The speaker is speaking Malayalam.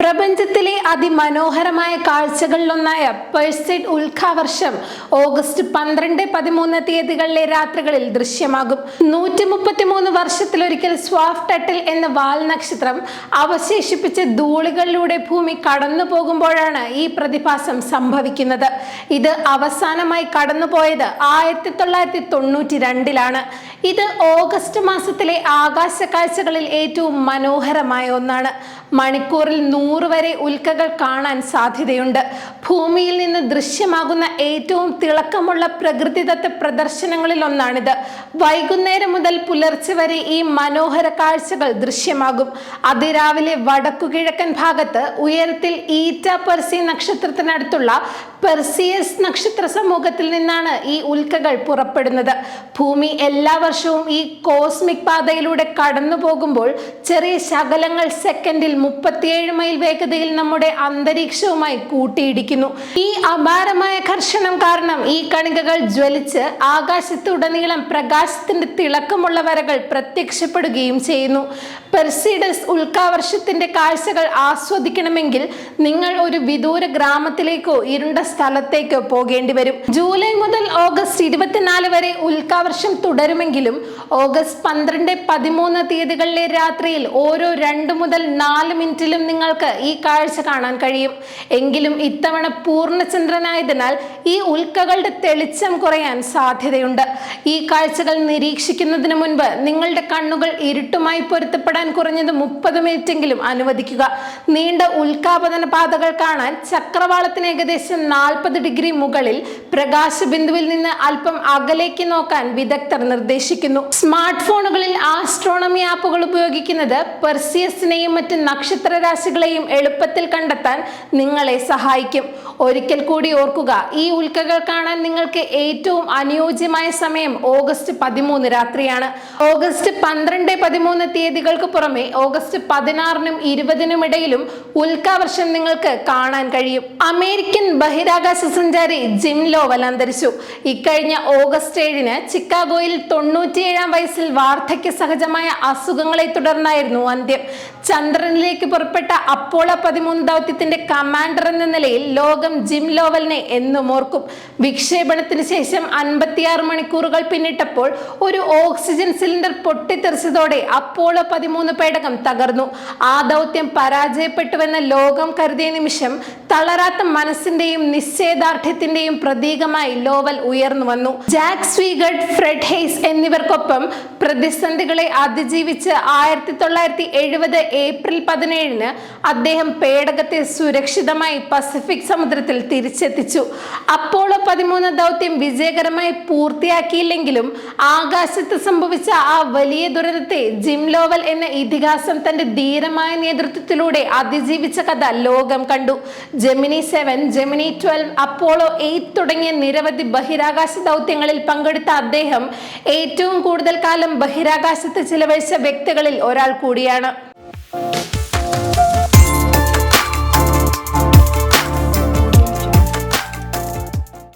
പ്രപഞ്ചത്തിലെ അതിമനോഹരമായ കാഴ്ചകളിലൊന്നായ പെർസൈഡ് ഉൽക്കാവർഷം ഓഗസ്റ്റ് 12-13 തീയതികളിലെ രാത്രികളിൽ ദൃശ്യമാകും. 133 വർഷത്തിലൊരിക്കൽ സ്വാഫ്ടട്ടിൽ എന്ന വാൽ നക്ഷത്രം അവശേഷിപ്പിച്ച ധൂളികളിലൂടെ ഭൂമി കടന്നു പോകുമ്പോഴാണ് ഈ പ്രതിഭാസം സംഭവിക്കുന്നത്. ഇത് അവസാനമായി കടന്നുപോയത് 1992-ലാണ്. ഇത് ഓഗസ്റ്റ് മാസത്തിലെ ആകാശ കാഴ്ചകളിൽ ഏറ്റവും മനോഹരമായ ഒന്നാണ്. മണിക്കൂറിൽ 100 വരെ ഉൽക്കകൾ കാണാൻ സാധ്യതയുണ്ട്. ഭൂമിയിൽ നിന്ന് ദൃശ്യമാകുന്ന ഏറ്റവും തിളക്കമുള്ള പ്രകൃതിദത്ത പ്രദർശനങ്ങളിൽ ഒന്നാണിത്. വൈകുന്നേരം മുതൽ പുലർച്ചെ വരെ ഈ മനോഹര കാഴ്ചകൾ ദൃശ്യമാകും. അതിരാവിലെ വടക്കുകിഴക്കൻ ഭാഗത്ത് ഉയരത്തിൽ ഈറ്റ പെർസി നക്ഷത്രത്തിനടുത്തുള്ള പെർസിയസ് നക്ഷത്ര സമൂഹത്തിൽ നിന്നാണ് ഈ ഉൽക്കകൾ പുറപ്പെടുന്നത്. ഭൂമി എല്ലാ വർഷവും ഈ കോസ്മിക് പാതയിലൂടെ കടന്നു പോകുമ്പോൾ ചെറിയ ശകലങ്ങൾ സെക്കൻഡിൽ 37 മൈൽ വേഗതയിൽ നമ്മുടെ അന്തരീക്ഷവുമായി കൂട്ടിയിടിക്കുന്നു. ഈ അപാരമായ ഘർഷണം കാരണം ഈ കണികകൾ ജ്വലിച്ച് ആകാശത്തുടനീളം പ്രകാശത്തിന്റെ തിളക്കമുള്ള വരകൾ പ്രത്യക്ഷപ്പെടുകയും ചെയ്യുന്നു. പെർസിഡസ് ഉൽക്കാവർഷത്തിന്റെ കാഴ്ചകൾ ആസ്വദിക്കണമെങ്കിൽ നിങ്ങൾ ഒരു വിദൂര ഗ്രാമത്തിലേക്കോ ഇരുണ്ട സ്ഥലത്തേക്കോ പോകേണ്ടി വരും. ജൂലൈ മുതൽ ഓഗസ്റ്റ് 24 വരെ ഉൽക്കാവർഷം തുടരുമെങ്കിലും ഓഗസ്റ്റ് 12-13 തീയതികളിലെ രാത്രിയിൽ ഓരോ 2 മുതൽ 4 മിനിറ്റിലും നിങ്ങൾക്ക് ഈ കാഴ്ച കാണാൻ കഴിയും. എങ്കിലും ഇത്തവണ പൂർണ്ണചന്ദ്രനായതിനാൽ ഈ ഉൽക്കകളുടെ തെളിച്ചം കുറയാൻ സാധ്യതയുണ്ട്. ഈ കാഴ്ചകൾ നിരീക്ഷിക്കുന്നതിന് മുൻപ് നിങ്ങളുടെ കണ്ണുകൾ ഇരുട്ടുമായി പൊരുത്തപ്പെടാൻ കുറഞ്ഞത് 30 മിനിറ്റെങ്കിലും അനുവദിക്കുക. നീണ്ട ഉൽക്കാപതന പാതകൾ കാണാൻ ചക്രവാളത്തിന് ഏകദേശം 40 ഡിഗ്രി മുകളിൽ പ്രകാശബിന്ദുവിൽ നിന്ന് അല്പം അകലേക്ക് നോക്കാൻ വിദഗ്ധർ നിർദ്ദേശിക്കുന്നു. സ്മാർട്ട് ഫോണുകളിൽ ആസ്ട്രോണമി ആപ്പുകൾ ഉപയോഗിക്കുന്നത് പെർസിയസിനെയും മറ്റ് നക്ഷത്ര രാശികളെയും എളുപ്പത്തിൽ കണ്ടെത്താൻ നിങ്ങളെ സഹായിക്കും. ഒരിക്കൽ കൂടി ഓർക്കുക, ഈ ഉൽക്കകൾ കാണാൻ നിങ്ങൾക്ക് ഏറ്റവും അനുയോജ്യമായ സമയം ഓഗസ്റ്റ് 13 രാത്രിയാണ്. ഓഗസ്റ്റ് 12-13 തീയതികൾക്ക് പുറമെ ഓഗസ്റ്റ് 16-നും 20-നും ഇടയിലും ഉൽക്കാവർഷം നിങ്ങൾക്ക് കാണാൻ കഴിയും. അമേരിക്കൻ ബഹിരാകാശ സഞ്ചാരി ജിം ലോവൽ അന്തരിച്ചു. ഇക്കഴിഞ്ഞ ഓഗസ്റ്റ് 7-ന് ചിക്കാഗോയിൽ 97-ാം വയസ്സിൽ വാർദ്ധക്യ സഹജമായ അസുഖങ്ങളെ തുടർന്നായിരുന്നു അന്ത്യം. ചന്ദ്രനിലേക്ക് പുറപ്പെട്ട അപ്പോളോ 13 ദൗത്യത്തിന്റെ കമാൻഡർ എന്ന നിലയിൽ ലോകം ജിം ലോവലിനെ എന്നും ഓർക്കും. വിക്ഷേപണത്തിന് ശേഷം 56 മണിക്കൂറുകൾ പിന്നിട്ടപ്പോൾ ഒരു ഓക്സിജൻ സിലിണ്ടർ പൊട്ടിത്തെറിച്ചതോടെ അപ്പോളോ 13 പേടകം തകർന്നു. ആ ദൗത്യം പരാജയപ്പെട്ടുവെന്ന് ലോകം കരുതിയ നിമിഷം തളരാത്ത മനസ്സിന്റെയും നിശ്ചയദാർഢ്യത്തിന്റെയും പ്രതീകമായി ലോവൽ ഉയർന്നു വന്നു. ജാക്ക് സ്വീഗർഡ്, ഫ്രെഡ് ഹെയ്സ് എന്നിവർക്കൊപ്പം പ്രതിസന്ധികളെ അതിജീവിച്ച് 1970 ഏപ്രിൽ 17-ന് അദ്ദേഹം പേടകത്തെ സുരക്ഷിതമായി പസഫിക് സമുദ്രത്തിൽ തിരിച്ചെത്തിച്ചു. അപ്പോളോ 13 ദൗത്യം വിജയകരമായി പൂർത്തിയാക്കിയില്ലെങ്കിലും ആകാശത്ത് സംഭവിച്ച ആ വലിയ ദുരന്തത്തെ ജിം ലോവൽ എന്ന ഇതിഹാസം തന്റെ ധീരമായ നേതൃത്വത്തിലൂടെ അതിജീവിച്ച കഥ ലോകം കണ്ടു. ജെമിനി 7, ജെമിനി 12, അപ്പോളോ 8 തുടങ്ങിയ നിരവധി ബഹിരാകാശ ദൗത്യങ്ങളിൽ പങ്കെടുത്ത അദ്ദേഹം ഏറ്റവും കൂടുതൽ കാലം ബഹിരാകാശത്ത് ചിലവഴിച്ച വ്യക്തികളിൽ ഒരാൾ കൂടിയാണ്.